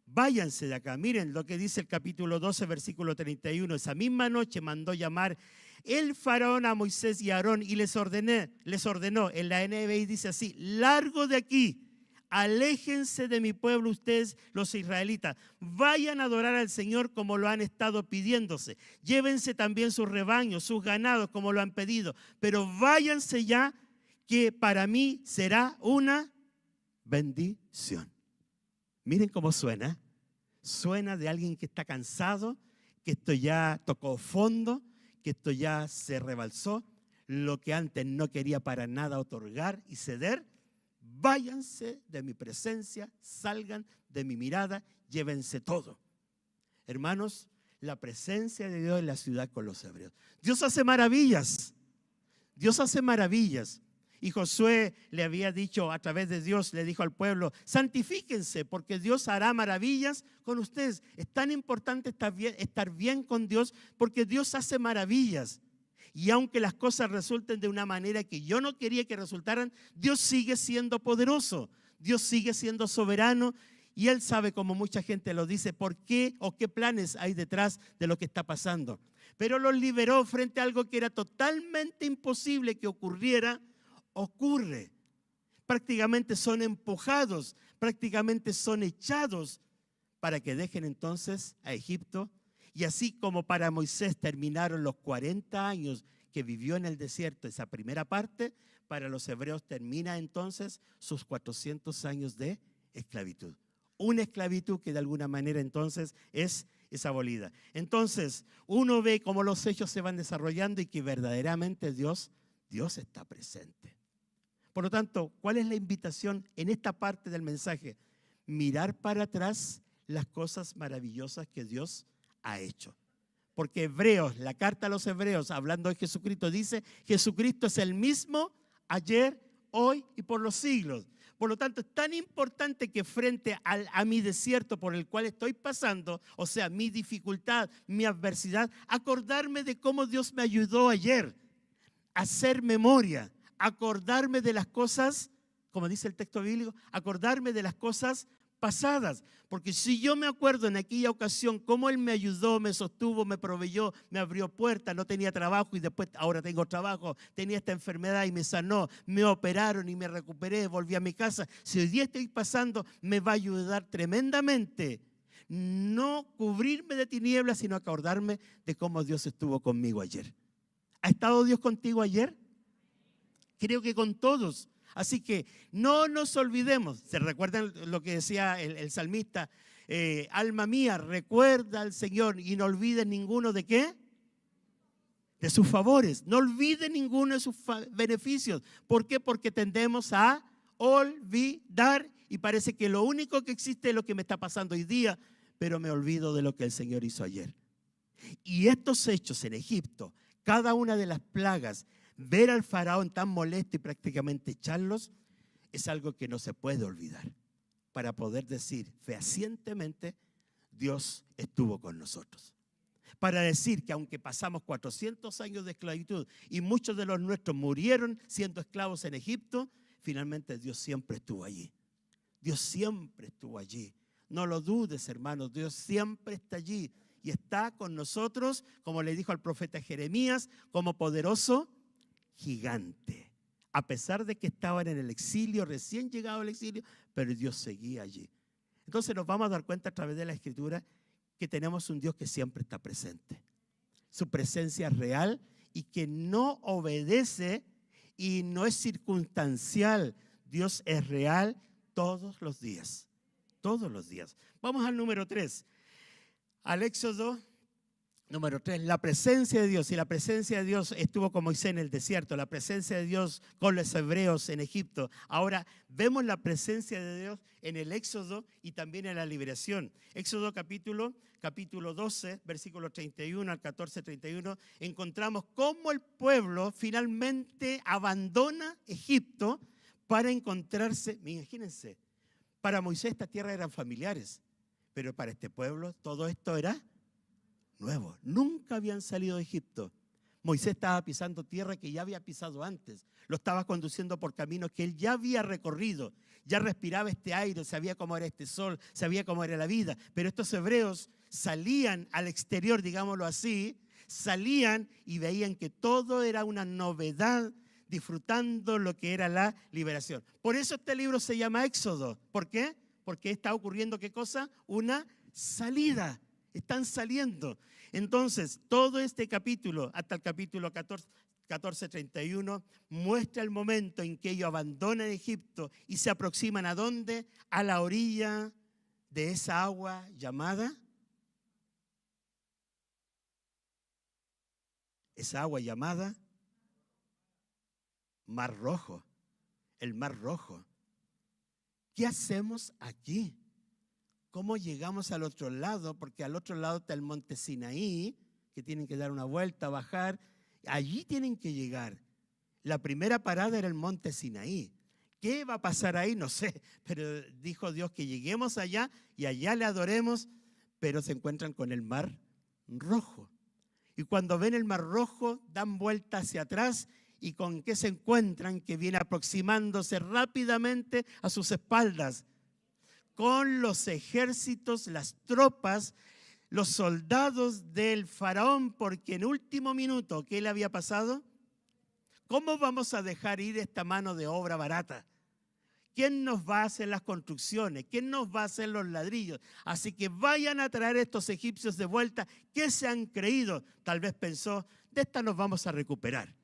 Váyanse de acá. Miren lo que dice el capítulo 12, versículo 31. Esa misma noche mandó llamar el faraón a Moisés y a Aarón y les ordenó, en la NBI dice así, largo de aquí, aléjense de mi pueblo ustedes los israelitas, vayan a adorar al Señor como lo han estado pidiéndose, llévense también sus rebaños, sus ganados como lo han pedido, pero váyanse ya que para mí será una bendición. Miren cómo suena, suena de alguien que está cansado, que esto ya tocó fondo, que esto ya se rebalsó, lo que antes no quería para nada otorgar y ceder. Váyanse de mi presencia, salgan de mi mirada, llévense todo. Hermanos, la presencia de Dios en la ciudad con los hebreos. Dios hace maravillas. Dios hace maravillas. Y Josué le había dicho, a través de Dios, le dijo al pueblo, santifíquense porque Dios hará maravillas con ustedes. Es tan importante estar bien con Dios porque Dios hace maravillas. Y aunque las cosas resulten de una manera que yo no quería que resultaran, Dios sigue siendo poderoso, Dios sigue siendo soberano y Él sabe, como mucha gente lo dice, por qué o qué planes hay detrás de lo que está pasando. Pero los liberó frente a algo que era totalmente imposible que ocurriera, ocurre. Prácticamente son empujados, prácticamente son echados para que dejen entonces a Egipto. Y así como para Moisés terminaron los 40 años que vivió en el desierto, esa primera parte, para los hebreos termina entonces sus 400 años de esclavitud. Una esclavitud que de alguna manera entonces es abolida. Entonces uno ve cómo los hechos se van desarrollando y que verdaderamente Dios está presente. Por lo tanto, ¿cuál es la invitación en esta parte del mensaje? Mirar para atrás las cosas maravillosas que Dios ha hecho. Porque Hebreos, la carta a los Hebreos, hablando de Jesucristo, dice, Jesucristo es el mismo ayer, hoy y por los siglos. Por lo tanto, es tan importante que frente a mi desierto por el cual estoy pasando, o sea, mi dificultad, mi adversidad, acordarme de cómo Dios me ayudó ayer, hacer memoria, acordarme de las cosas, como dice el texto bíblico, acordarme de las cosas pasadas, porque si yo me acuerdo en aquella ocasión cómo Él me ayudó, me sostuvo, me proveyó, me abrió puertas, no tenía trabajo y después ahora tengo trabajo, tenía esta enfermedad y me sanó, me operaron y me recuperé, volví a mi casa, si hoy día estoy pasando, me va a ayudar tremendamente. No cubrirme de tinieblas, sino acordarme de cómo Dios estuvo conmigo ayer. ¿Ha estado Dios contigo ayer? Creo que con todos. Así que no nos olvidemos. ¿Se recuerdan lo que decía el salmista? Alma mía, recuerda al Señor y no olvides ninguno de ¿qué? De sus favores. No olvides ninguno de sus beneficios. ¿Por qué? Porque tendemos a olvidar y parece que lo único que existe es lo que me está pasando hoy día, pero me olvido de lo que el Señor hizo ayer. Y estos hechos en Egipto, cada una de las plagas, ver al faraón tan molesto y prácticamente echarlos, es algo que no se puede olvidar para poder decir fehacientemente, Dios estuvo con nosotros. Para decir que aunque pasamos 400 años de esclavitud y muchos de los nuestros murieron siendo esclavos en Egipto, finalmente Dios siempre estuvo allí. Dios siempre estuvo allí. No lo dudes, hermanos, Dios siempre está allí y está con nosotros, como le dijo al profeta Jeremías, como poderoso gigante. A pesar de que estaban en el exilio, recién llegado al exilio, pero Dios seguía allí. Entonces nos vamos a dar cuenta a través de la Escritura que tenemos un Dios que siempre está presente. Su presencia es real y que no obedece y no es circunstancial. Dios es real todos los días. Todos los días. Vamos al número 3. Al Éxodo número 3, la presencia de Dios. Y la presencia de Dios estuvo con Moisés en el desierto, la presencia de Dios con los hebreos en Egipto. Ahora vemos la presencia de Dios en el Éxodo y también en la liberación. Éxodo capítulo 12, versículos 31 al 14, 31, encontramos cómo el pueblo finalmente abandona Egipto para encontrarse, imagínense, para Moisés estas tierras eran familiares, pero para este pueblo todo esto era nuevo. Nunca habían salido de Egipto. Moisés estaba pisando tierra que ya había pisado antes. Lo estaba conduciendo por caminos que él ya había recorrido. Ya respiraba este aire, sabía cómo era este sol, sabía cómo era la vida. Pero estos hebreos salían al exterior, digámoslo así, salían y veían que todo era una novedad, disfrutando lo que era la liberación. Por eso este libro se llama Éxodo. ¿Por qué? Porque está ocurriendo, ¿qué cosa? Una salida. Están saliendo. Entonces, todo este capítulo, hasta el capítulo 14, 31, muestra el momento en que ellos abandonan Egipto y se aproximan ¿a dónde? A la orilla de esa agua llamada Mar Rojo, el Mar Rojo. ¿Qué hacemos aquí? ¿Cómo llegamos al otro lado? Porque al otro lado está el monte Sinaí, que tienen que dar una vuelta, bajar. Allí tienen que llegar. La primera parada era el monte Sinaí. ¿Qué va a pasar ahí? No sé, pero dijo Dios que lleguemos allá y allá le adoremos, pero se encuentran con el Mar Rojo. Y cuando ven el Mar Rojo, dan vuelta hacia atrás. ¿Y con qué se encuentran? Que viene aproximándose rápidamente a sus espaldas, con los ejércitos, las tropas, los soldados del faraón, porque en último minuto, ¿qué le había pasado? ¿Cómo vamos a dejar ir esta mano de obra barata? ¿Quién nos va a hacer las construcciones? ¿Quién nos va a hacer los ladrillos? Así que vayan a traer estos egipcios de vuelta. ¿Qué se han creído? Tal vez pensó, de esta nos vamos a recuperar.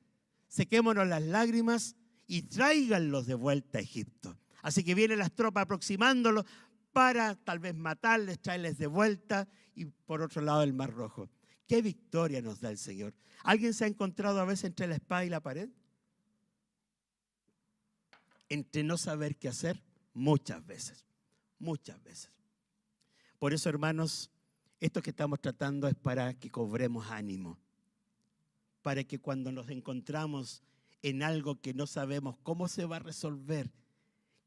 Sequémonos las lágrimas y tráiganlos de vuelta a Egipto. Así que vienen las tropas aproximándolos para tal vez matarles, traerles de vuelta, y por otro lado el Mar Rojo. ¿Qué victoria nos da el Señor? ¿Alguien se ha encontrado a veces entre la espada y la pared? Entre no saber qué hacer, muchas veces. Por eso, hermanos, esto que estamos tratando es para que cobremos ánimo, para que cuando nos encontramos en algo que no sabemos cómo se va a resolver,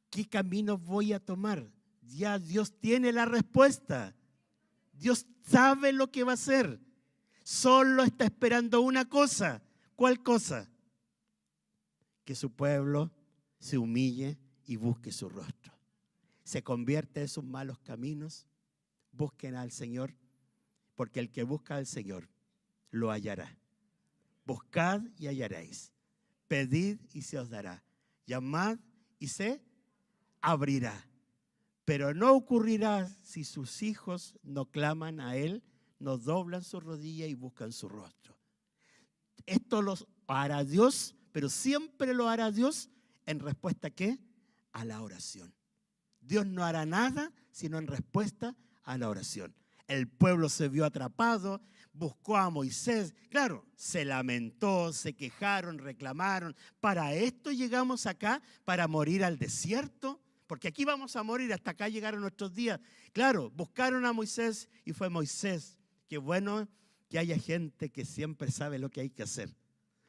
qué camino voy a tomar, ya Dios tiene la respuesta. Dios sabe lo que va a hacer. Solo está esperando una cosa. ¿Cuál cosa? Que su pueblo se humille y busque su rostro. Se convierte de sus malos caminos. Busquen al Señor, porque el que busca al Señor lo hallará. Buscad y hallaréis. Pedid y se os dará. Llamad y se abrirá. Pero no ocurrirá si sus hijos no claman a Él, no doblan su rodilla y buscan su rostro. Esto lo hará Dios, pero siempre lo hará Dios en respuesta ¿a qué? A la oración. Dios no hará nada sino en respuesta a la oración. El pueblo se vio atrapado, buscó a Moisés. Claro, se lamentó, se quejaron, reclamaron. ¿Para esto llegamos acá? ¿Para morir al desierto? Porque aquí vamos a morir, hasta acá llegaron nuestros días. Claro, buscaron a Moisés y fue Moisés. Qué bueno que haya gente que siempre sabe lo que hay que hacer.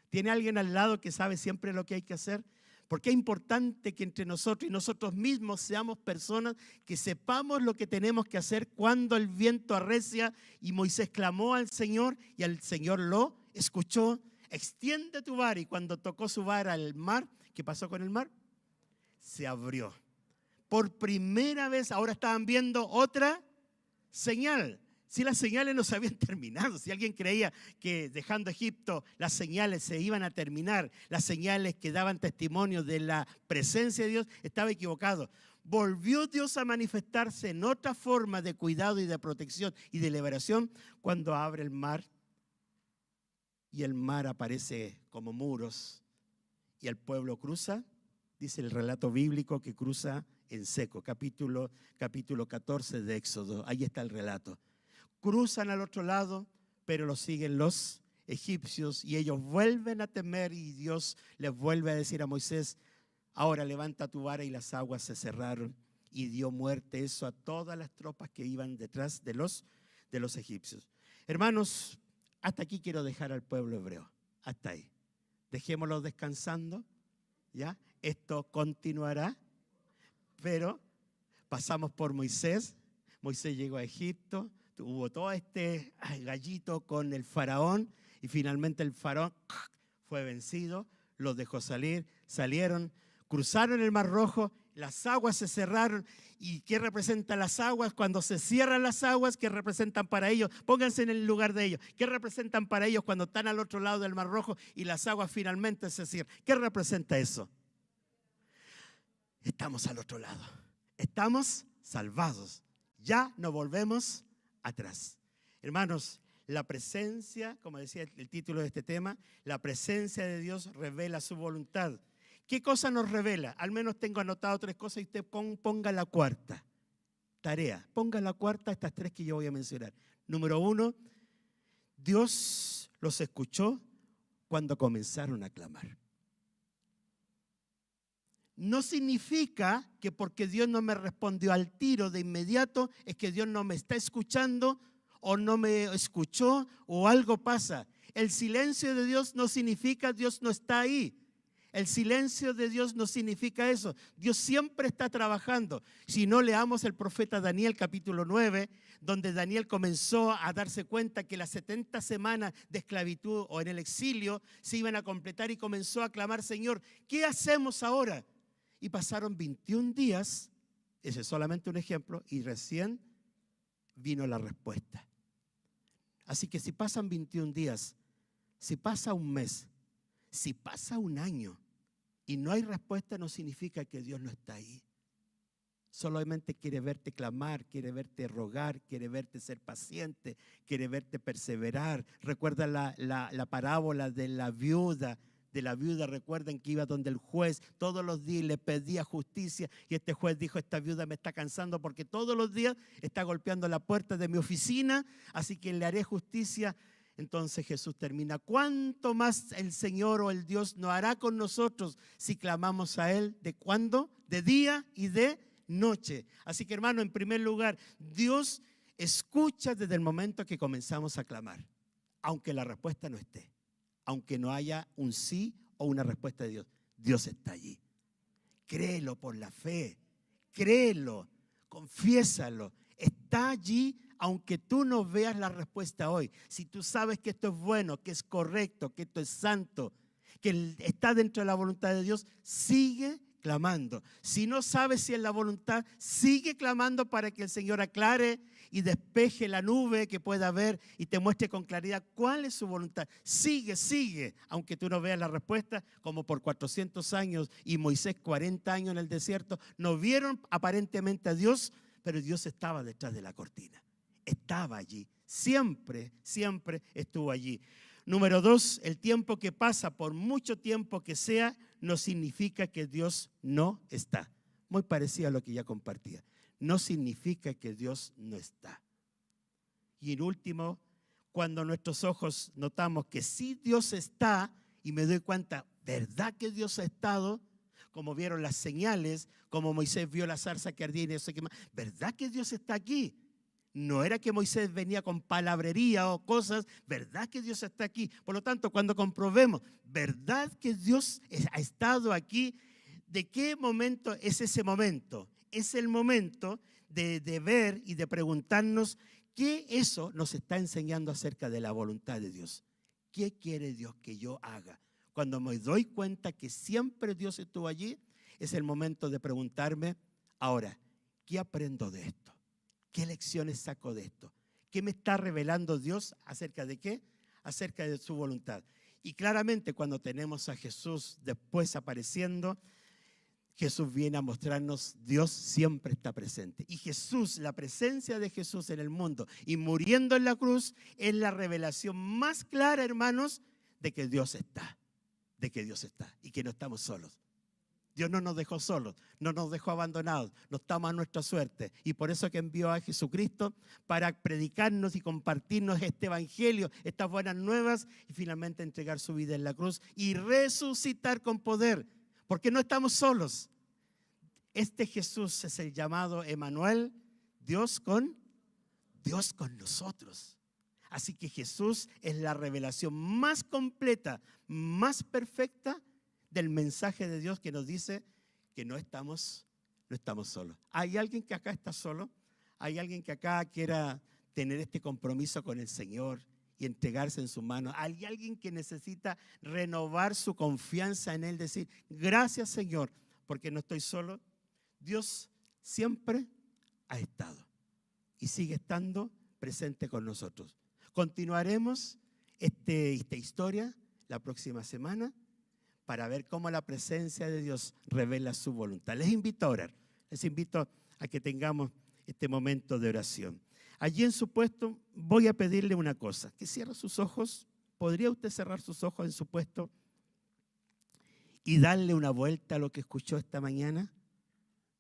¿Tiene alguien al lado que sabe siempre lo que hay que hacer? Porque es importante que entre nosotros y nosotros mismos seamos personas que sepamos lo que tenemos que hacer cuando el viento arrecia y Moisés clamó al Señor y el Señor lo escuchó. Extiende tu vara, y cuando tocó su vara al mar, ¿qué pasó con el mar? Se abrió. Por primera vez ahora estaban viendo otra señal. Si las señales no se habían terminado, si alguien creía que dejando Egipto las señales se iban a terminar, las señales que daban testimonio de la presencia de Dios, estaba equivocado. Volvió Dios a manifestarse en otra forma de cuidado y de protección y de liberación cuando abre el mar y el mar aparece como muros y el pueblo cruza, dice el relato bíblico que cruza en seco, capítulo 14 de Éxodo, ahí está el relato. Cruzan al otro lado, pero los siguen los egipcios y ellos vuelven a temer y Dios les vuelve a decir a Moisés, ahora levanta tu vara y las aguas se cerraron y dio muerte eso a todas las tropas que iban detrás de los egipcios. Hermanos, hasta aquí quiero dejar al pueblo hebreo, hasta ahí. Dejémoslo descansando, ¿ya? Esto continuará, pero pasamos por Moisés. Moisés llegó a Egipto. Hubo todo este gallito con el faraón y finalmente el faraón fue vencido, los dejó salir, salieron, cruzaron el Mar Rojo, las aguas se cerraron. ¿Y qué representan las aguas? Cuando se cierran las aguas, ¿qué representan para ellos? Pónganse en el lugar de ellos. ¿Qué representan para ellos cuando están al otro lado del Mar Rojo y las aguas finalmente se cierran? ¿Qué representa eso? Estamos al otro lado, estamos salvados, ya no volvemos atrás. Hermanos, la presencia, como decía el título de este tema, la presencia de Dios revela su voluntad. ¿Qué cosa nos revela? Al menos tengo anotado 3 cosas y usted ponga la cuarta. Tarea, ponga la cuarta, estas 3 que yo voy a mencionar. Número 1, Dios los escuchó cuando comenzaron a clamar. No significa que porque Dios no me respondió al tiro de inmediato, es que Dios no me está escuchando o no me escuchó o algo pasa. El silencio de Dios no significa Dios no está ahí. El silencio de Dios no significa eso. Dios siempre está trabajando. Si no, leamos el profeta Daniel capítulo 9, donde Daniel comenzó a darse cuenta que las 70 semanas de esclavitud o en el exilio se iban a completar y comenzó a clamar, Señor, ¿qué hacemos ahora? Y pasaron 21 días, ese es solamente un ejemplo, y recién vino la respuesta. Así que si pasan 21 días, si pasa un mes, si pasa un año y no hay respuesta, no significa que Dios no está ahí. Solamente quiere verte clamar, quiere verte rogar, quiere verte ser paciente, quiere verte perseverar. Recuerda la parábola de la viuda. Recuerden que iba donde el juez todos los días y le pedía justicia y este juez dijo, esta viuda me está cansando porque todos los días está golpeando la puerta de mi oficina, así que le haré justicia. Entonces Jesús termina, ¿cuánto más el Señor o el Dios no hará con nosotros si clamamos a Él? ¿De cuándo? De día y de noche. Así que hermano, en primer lugar, Dios escucha desde el momento que comenzamos a clamar, aunque la respuesta no esté. Aunque no haya un sí o una respuesta de Dios, Dios está allí. Créelo por la fe, créelo, confiésalo. Está allí aunque tú no veas la respuesta hoy. Si tú sabes que esto es bueno, que es correcto, que esto es santo, que está dentro de la voluntad de Dios, sigue clamando. Si no sabes si es la voluntad, sigue clamando para que el Señor aclare y despeje la nube que pueda ver y te muestre con claridad cuál es su voluntad. Sigue, aunque tú no veas la respuesta, como por 400 años y Moisés 40 años en el desierto, no vieron aparentemente a Dios, pero Dios estaba detrás de la cortina. Estaba allí, siempre estuvo allí. Número 2, el tiempo que pasa, por mucho tiempo que sea, no significa que Dios no está. Muy parecido a lo que ya compartía. No significa que Dios no está. Y en último, cuando nuestros ojos notamos que sí Dios está y me doy cuenta, ¿verdad que Dios ha estado? Como vieron las señales, como Moisés vio la zarza que ardía y no sé qué más. ¿Verdad que Dios está aquí? No era que Moisés venía con palabrería o cosas, ¿verdad que Dios está aquí? Por lo tanto, cuando comprobemos, ¿verdad que Dios ha estado aquí? ¿De qué momento es ese momento? Es el momento de ver y de preguntarnos qué eso nos está enseñando acerca de la voluntad de Dios. ¿Qué quiere Dios que yo haga? Cuando me doy cuenta que siempre Dios estuvo allí, es el momento de preguntarme, Ahora, ¿qué aprendo de esto? ¿Qué lecciones saco de esto? ¿Qué me está revelando Dios acerca de qué? Acerca de su voluntad. Y claramente cuando tenemos a Jesús después apareciendo, Jesús viene a mostrarnos, Dios siempre está presente. Y Jesús, la presencia de Jesús en el mundo y muriendo en la cruz, es la revelación más clara, hermanos, de que Dios está. De que Dios está y que no estamos solos. Dios no nos dejó solos, no nos dejó abandonados, no estamos a nuestra suerte. Y por eso que envió a Jesucristo para predicarnos y compartirnos este evangelio, estas buenas nuevas y finalmente entregar su vida en la cruz y resucitar con poder. Porque no estamos solos. Este Jesús es el llamado Emmanuel, Dios con nosotros. Así que Jesús es la revelación más completa, más perfecta del mensaje de Dios que nos dice que no estamos solos. ¿Hay alguien que acá está solo? ¿Hay alguien que acá quiera tener este compromiso con el Señor y entregarse en su mano? ¿Hay alguien que necesita renovar su confianza en Él? Decir, gracias Señor, porque no estoy solo. Dios siempre ha estado y sigue estando presente con nosotros. Continuaremos esta historia la próxima semana para ver cómo la presencia de Dios revela su voluntad. Les invito a orar, les invito a que tengamos este momento de oración. Allí en su puesto voy a pedirle una cosa, que cierre sus ojos. ¿Podría usted cerrar sus ojos en su puesto y darle una vuelta a lo que escuchó esta mañana?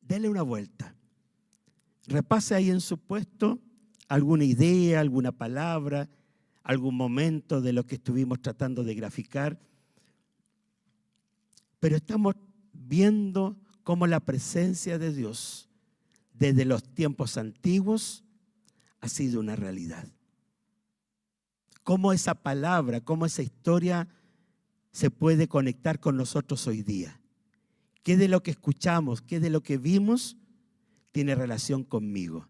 Dele una vuelta. Repase ahí en su puesto alguna idea, alguna palabra, algún momento de lo que estuvimos tratando de graficar. Pero estamos viendo cómo la presencia de Dios desde los tiempos antiguos ha sido una realidad. Cómo esa palabra, cómo esa historia se puede conectar con nosotros hoy día. ¿Qué de lo que escuchamos, qué de lo que vimos tiene relación conmigo?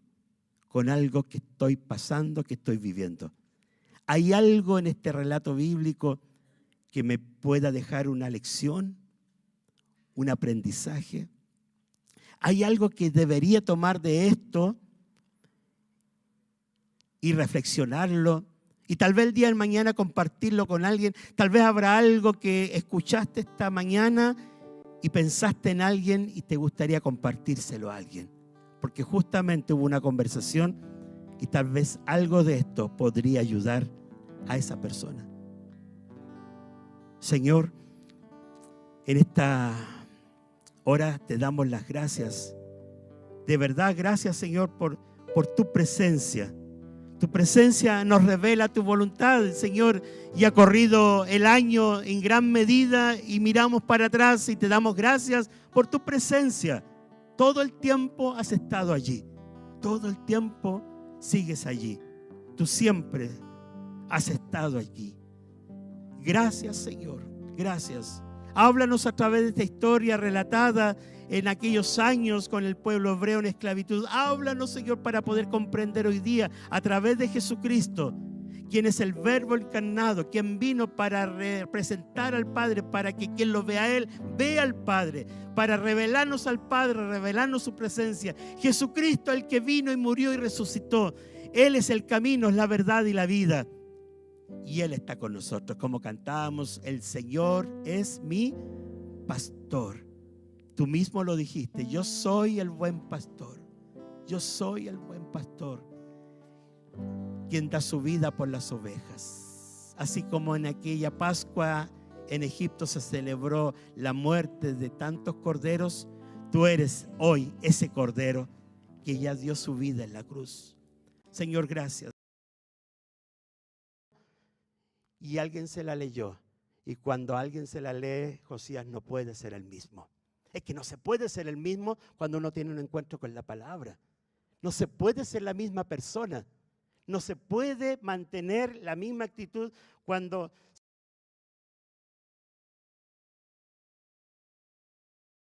Con algo que estoy pasando, que estoy viviendo. ¿Hay algo en este relato bíblico que me pueda dejar una lección, un aprendizaje? ¿Hay algo que debería tomar de esto y reflexionarlo? Y tal vez el día de mañana compartirlo con alguien. Tal vez habrá algo que escuchaste esta mañana y pensaste en alguien y te gustaría compartírselo a alguien. Porque justamente hubo una conversación y tal vez algo de esto podría ayudar a esa persona. Señor, en esta hora te damos las gracias. De verdad, gracias, Señor, por tu presencia. Tu presencia nos revela tu voluntad, Señor, y ha corrido el año en gran medida y miramos para atrás y te damos gracias por tu presencia. Todo el tiempo has estado allí, todo el tiempo sigues allí. Tú siempre has estado allí. Gracias, Señor, gracias. Háblanos a través de esta historia relatada en aquellos años con el pueblo hebreo en esclavitud. Háblanos, Señor, para poder comprender hoy día a través de Jesucristo, quien es el Verbo encarnado, quien vino para representar al Padre, para que quien lo vea a Él, vea al Padre, para revelarnos al Padre, revelarnos su presencia. Jesucristo, el que vino y murió y resucitó. Él es el camino, es la verdad y la vida. Y Él está con nosotros. Como cantábamos, el Señor es mi pastor. Tú mismo lo dijiste, yo soy el buen pastor. Yo soy el buen pastor, quien da su vida por las ovejas. Así como en aquella Pascua en Egipto se celebró la muerte de tantos corderos, tú eres hoy ese cordero que ya dio su vida en la cruz. Señor, gracias. Y alguien se la leyó. Y cuando alguien se la lee, Josías no puede ser el mismo. Es que no se puede ser el mismo cuando uno tiene un encuentro con la palabra. No se puede ser la misma persona. No se puede mantener la misma actitud cuando